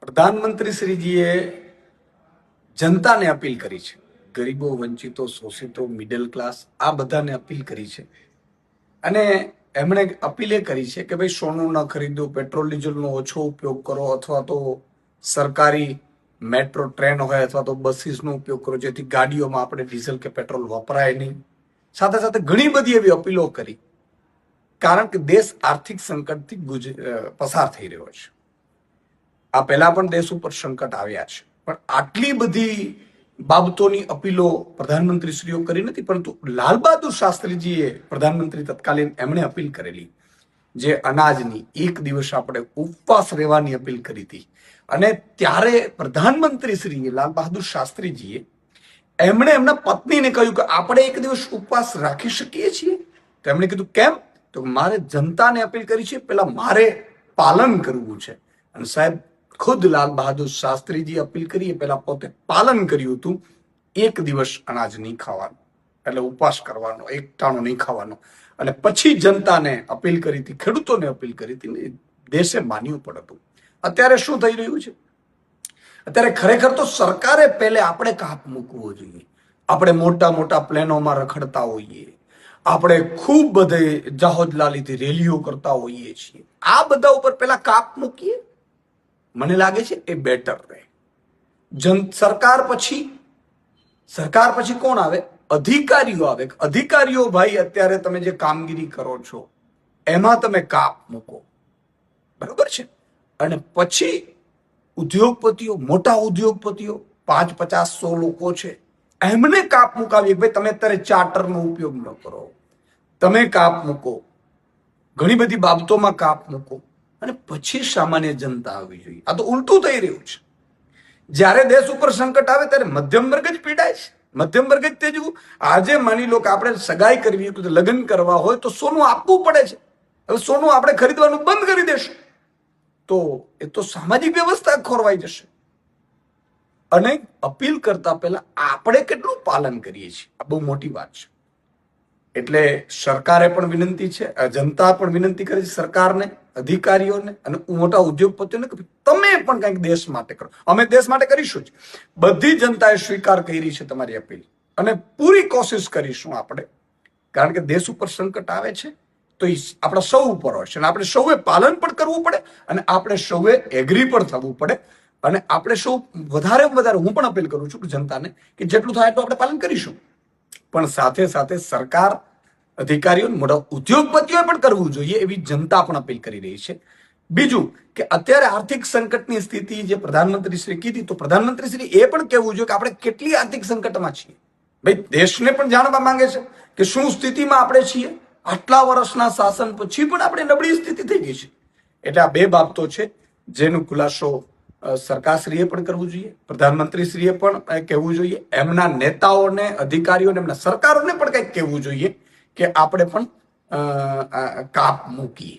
પ્રધાનમંત્રી શ્રીજીએ જનતાને અપીલ કરી છે, ગરીબો, વંચિતો, શોષિતો, મિડલ ક્લાસ આ બધાને અપીલ કરી છે. અને એમણે અપીલ એ કરી છે કે ભાઈ સોનું ન ખરીદો, પેટ્રોલ ડીઝલનો ઓછો ઉપયોગ કરો, અથવા તો સરકારી મેટ્રો ટ્રેન હોય અથવા તો બસીસનો ઉપયોગ કરો, જેથી ગાડીઓમાં આપણે ડીઝલ કે પેટ્રોલ વપરાય નહીં. સાથે સાથે ઘણી બધી એવી અપીલો કરી, કારણ કે દેશ આર્થિક સંકટથી પસાર થઈ રહ્યો છે. આ પહેલા પણ દેશ ઉપર સંકટ આવ્યા છે, પણ આટલી બધી બાબતોની અપીલો પ્રધાનમંત્રીશ્રીઓ કરી નથી. પરંતુ લાલ બહાદુર શાસ્ત્રીજીએ પ્રધાનમંત્રી તત્કાલીન એમણે અપીલ કરેલી, જે અનાજની, એક દિવસ આપણે ઉપવાસ રહેવાની અપીલ કરી હતી. અને ત્યારે પ્રધાનમંત્રી શ્રીએ, લાલ બહાદુર શાસ્ત્રીજીએ, એમણે એમના પત્નીને કહ્યું કે આપણે એક દિવસ ઉપવાસ રાખી શકીએ છીએ. તો એમણે કીધું કેમ? તો મારે જનતાને અપીલ કરી છે, પેલા મારે પાલન કરવું છે. અને સાહેબ, ખુદ લાલ બહાદુર શાસ્ત્રીજી અપીલ કરી પહેલા પોતે પાલન કર્યું હતું. એક દિવસ અનાજ નહીં ખાવાનું, એટલે ઉપવાસ કરવાનો, એક ટાણો નહીં ખાવાનો. અને પછી જનતાને અપીલ કરી હતી, ખેડૂતોને અપીલ કરી હતી, દેશે માન્યું પણ હતું. અત્યારે શું થઈ રહ્યું છે? અત્યારે ખરેખર તો સરકારે પહેલે આપણે કાપ મૂકવો જોઈએ. આપણે મોટા મોટા પ્લેનોમાં રખડતા હોઈએ, આપણે ખૂબ બધે જાહોદલાલીથી રેલીઓ કરતા હોઈએ છીએ. આ બધા ઉપર પહેલા કાપ મૂકીએ, મને લાગે છે એ બેટર રહે. સરકાર પછી કોણ આવે? અધિકારીઓ આવે. અધિકારીઓ ભાઈ, અત્યારે તમે જે કામગીરી કરો છો એમાં તમે કાપ મૂકો, બરોબર છે. અને પછી ઉદ્યોગપતિઓ, મોટા ઉદ્યોગપતિઓ, 5, 50, 100 લોકો છે, એમને કાપ મુકાવીએ. ભાઈ તમે અત્યારે ચાર્ટરનો ઉપયોગ ન કરો, તમે કાપ મૂકો, ઘણી બધી બાબતોમાં કાપ મૂકો, અને પછી સામાન્ય જનતા આવવી જોઈએ. આ તો ઉલટું થઈ રહ્યું છે. જ્યારે દેશ ઉપર સંકટ આવે ત્યારે મધ્યમ વર્ગ જ પીડાય છે, મધ્યમ વર્ગ જ તેજવું. આજે માની લો કે આપણે સગાઈ કરવી, લગ્ન કરવા હોય તો સોનું આપવું પડે છે. હવે સોનું આપણે ખરીદવાનું બંધ કરી દેશું તો એ તો સામાજિક વ્યવસ્થા ખોરવાઈ જશે. અને અપીલ કરતા પહેલા આપણે કેટલું પાલન કરીએ છીએ, આ બહુ મોટી વાત છે. એટલે સરકારે પણ વિનંતી છે, જનતા પણ વિનંતી કરે છે સરકારને, અધિકારીઓને અને મોટા ઉદ્યોગપતિઓને કે તમે પણ કંઈક દેશ માટે કરો. અમે દેશ માટે કરીશું જ. બધી જનતાએ સ્વીકાર કરી છે તમારી અપીલ, અને પૂરી કોશિશ કરીશું આપણે. કારણ કે દેશ ઉપર સંકટ આવે છે તો એ આપણા સૌ ઉપર હોય છે, અને આપણે સૌએ પાલન પણ કરવું પડે, અને આપણે સૌએ એગ્રી પણ થવું પડે. અને આપણે સૌ વધારેમાં વધારે, હું પણ અપીલ કરું છું કે જનતાને, કે જેટલું થાય એટલું આપણે પાલન કરીશું. પણ સાથે સાથે સરકાર, અધિકારીઓ, મોટા ઉદ્યોગપતિઓએ પણ કરવું જોઈએ, એવી જનતા પણ અપીલ કરી રહી છે. બીજું કે અત્યારે આર્થિક સંકટની સ્થિતિ જે પ્રધાનમંત્રીશ્રી કીધી, તો પ્રધાનમંત્રીશ્રી એ પણ કહેવું જોઈએ કે આપણે કેટલી આર્થિક સંકટમાં છીએ. ભાઈ, દેશને પણ જાણવા માંગે છે કે શું સ્થિતિમાં આપણે છીએ. આટલા વર્ષના શાસન પછી પણ આપણે નબળી સ્થિતિ થઈ ગઈ છે. એટલે આ બે બાબતો છે જેનો ખુલાસો સરકારશ્રીએ પણ કરવું જોઈએ, પ્રધાનમંત્રીશ્રીએ પણ કહેવું જોઈએ, એમના નેતાઓને, અધિકારીઓને, એમના સરકારોને પણ કંઈક કહેવું જોઈએ કે આપણે પણ કાપ મૂકીએ.